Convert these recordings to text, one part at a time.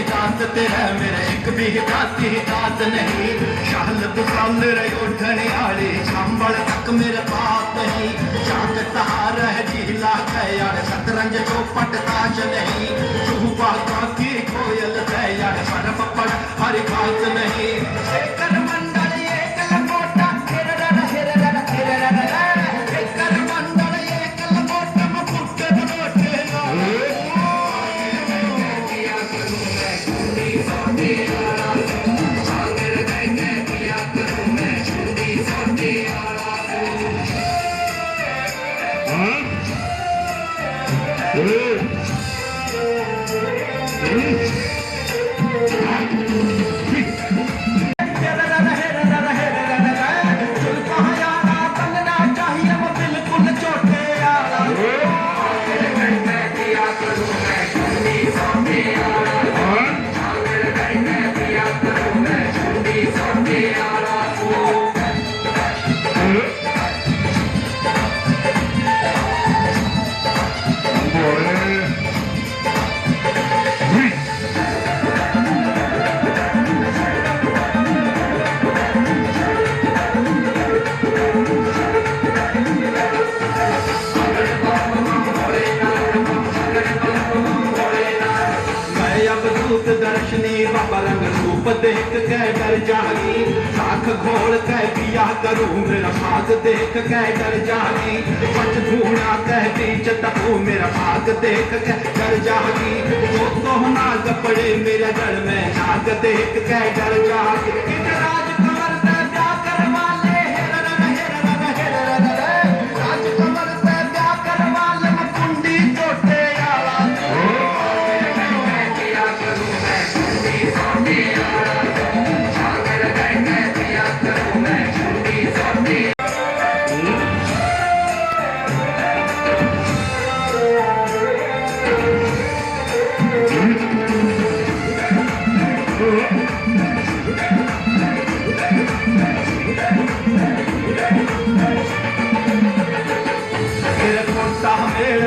दास तेरा मेरा एक भी दासी दास नहीं। शाल दुकान रे उठने आले सांबल तक मेरे पास नहीं। शांत सहार है जिला है यार शतरंज चौपट ताश नहीं। सुबह की कोयल है यार पर पपड़ हर बात नहीं। शेखर मंडल एक लंगोटा शेखर मंडल एक लंगोटा मुकुट बनोटे दर्शनी बाबा रंग रूप देख के डर जागी। साख घोल के पिया करूं मेरा भाग देख के डर जागी। पच धूना कह बीच तबू मेरा भाग देख के डर जागी। तो नाग पड़े मेरे गल में नाग देख के डर जागी। राजकमल से ब्याह करवा ले राजकमल से ब्याह करवा ले कुंडी चोटे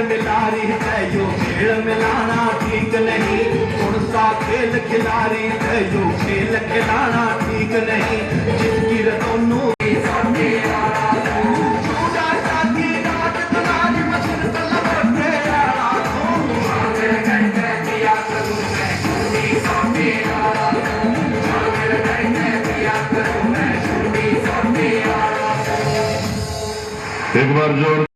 मिलारी है यो खेल मिलाना ठीक नहीं। कौन सा खेल खिलारी है यो खेल खिलाना ठीक नहीं। जिसकी दोनों एक बार जोर